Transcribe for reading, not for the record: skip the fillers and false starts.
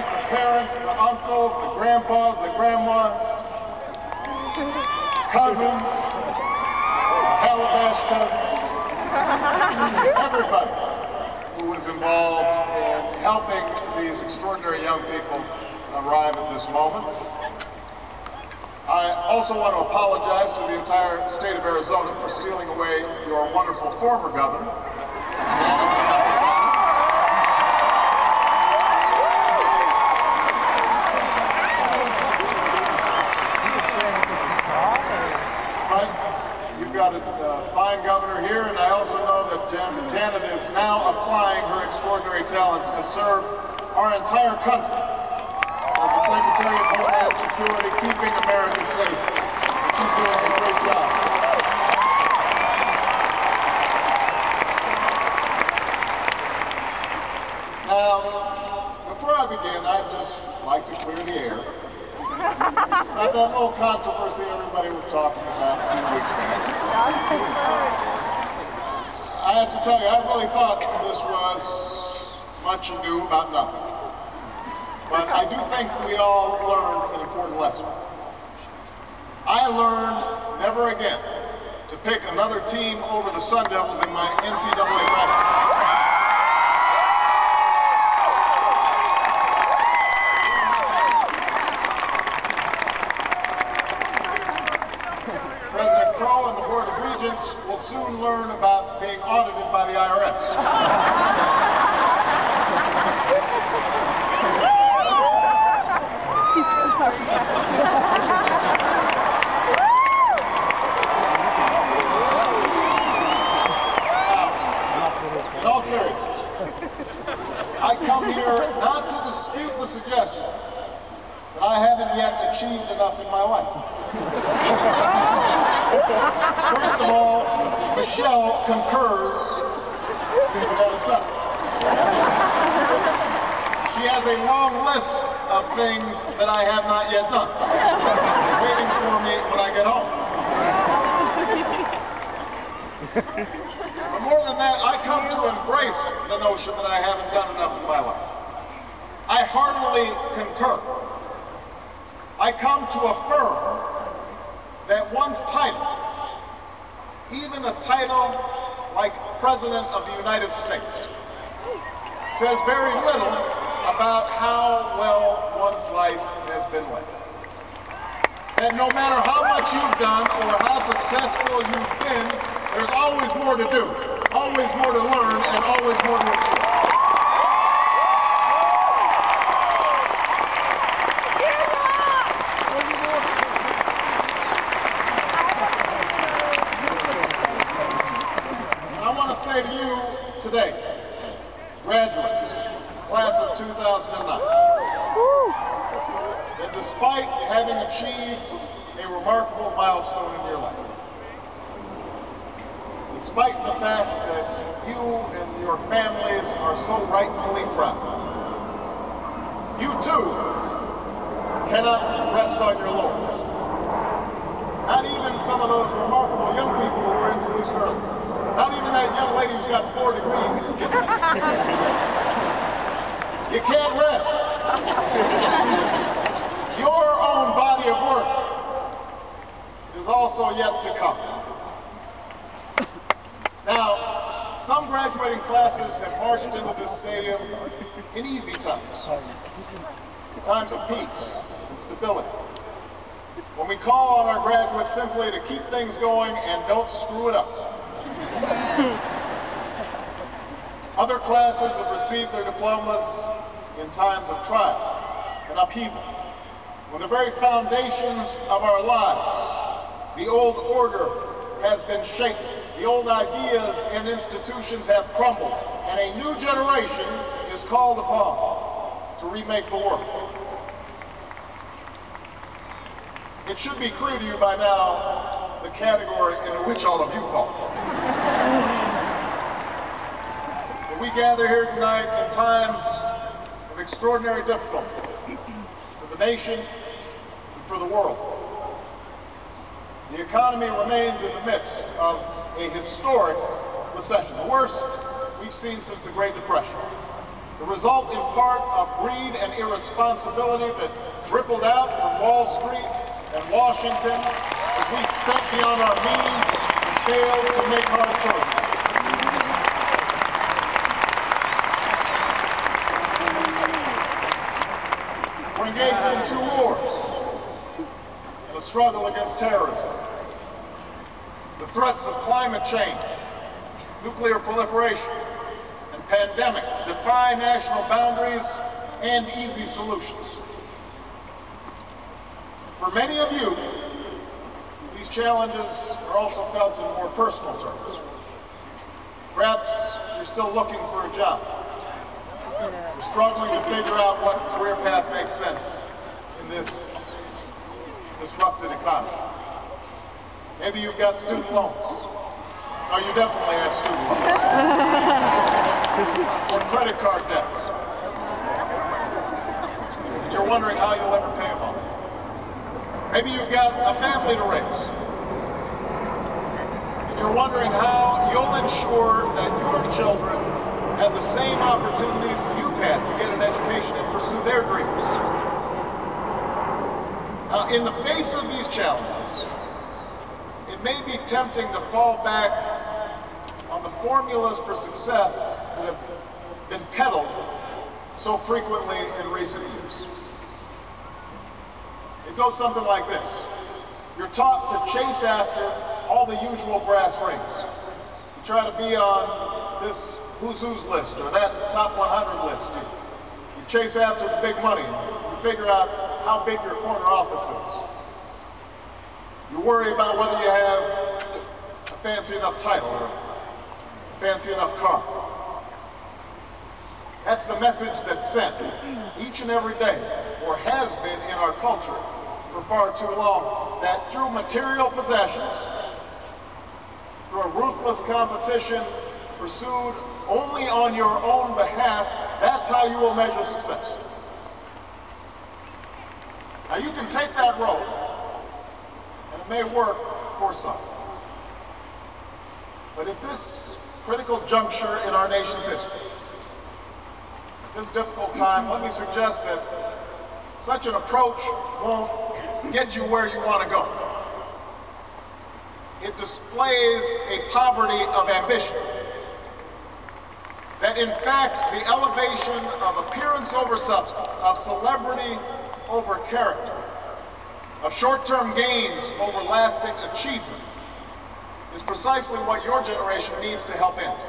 thank the parents, the uncles, the grandpas, the grandmas, cousins, calabash cousins, everybody who was involved in helping these extraordinary young people arrive at this moment. I also want to apologize to the entire state of Arizona for stealing away your wonderful former governor, But you've got a fine governor here, and I also know that Janet is now applying her extraordinary talents to serve our entire country as the Secretary of Homeland Security, keeping America safe. She's doing a great job. Now, before I begin, I'd just like to clear the air about that little controversy everybody was talking about a few weeks back. I have to tell you, I really thought this was much ado about nothing. But I do think we all learned an important lesson. I learned never again to pick another team over the Sun Devils in my NCAA practice. President Crow and the Board of Regents will soon learn about being audited by the IRS. In all seriousness, I come here not to dispute the suggestion that I haven't yet achieved enough in my life. First of all, Michelle concurs with that assessment. She has a long list of things that I have not yet done, waiting for me when I get home. But more than that, I come to embrace the notion that I haven't done enough in my life. I heartily concur. I come to affirm that one's title, even a title like President of the United States, says very little about how well one's life has been led. That no matter how much you've done or how successful you've been, there's always more to do, always more to learn, and always more to achieve. I want to say to you today, graduates, class of 2009, that despite having achieved a remarkable milestone in your life, despite the fact that you and your families are so rightfully proud, you too cannot rest on your laurels. Not even some of those remarkable young people who were introduced earlier. Not even that young lady who's got 4 degrees. You can't rest. Your own body of work is also yet to come. Now, some graduating classes have marched into this stadium in easy times, times of peace and stability, when we call on our graduates simply to keep things going and don't screw it up. Other classes have received their diplomas in times of trial and upheaval, when the very foundations of our lives, the old order, has been shaken. The old ideas and institutions have crumbled, and a new generation is called upon to remake the world. It should be clear to you by now the category into which all of you fall. For we gather here tonight in times of extraordinary difficulty for the nation and for the world. The economy remains in the midst of a historic recession, the worst we've seen since the Great Depression. the result in part of greed and irresponsibility that rippled out from Wall Street and Washington as we spent beyond our means and failed to make hard choices. We're engaged in 2 wars and a struggle against terrorism. The threats of climate change, nuclear proliferation, and pandemic defy national boundaries and easy solutions. For many of you, these challenges are also felt in more personal terms. Perhaps you're still looking for a job. You're struggling to figure out what career path makes sense in this disrupted economy. Maybe you've got student loans. No, you definitely have student loans. Or credit card debts. And you're wondering how you'll ever pay them off. Maybe you've got a family to raise. And you're wondering how you'll ensure that your children have the same opportunities you've had to get an education and pursue their dreams. Now, in the face of these challenges, it may be tempting to fall back on the formulas for success that have been peddled so frequently in recent years. It goes something like this. You're taught to chase after all the usual brass rings. You try to be on this who's who's list or that top 100 list. You chase after the big money. You figure out how big your corner office is. You worry about whether you have a fancy enough title or a fancy enough car. That's the message that's sent each and every day, or has been in our culture for far too long, that through material possessions, through a ruthless competition pursued only on your own behalf, that's how you will measure success. Now you can take that road, and it may work for some. But at this critical juncture in our nation's history, at this difficult time, let me suggest that such an approach won't get you where you want to go. It displays a poverty of ambition. That in fact, the elevation of appearance over substance, of celebrity over character, of short-term gains over lasting achievement, is precisely what your generation needs to help end.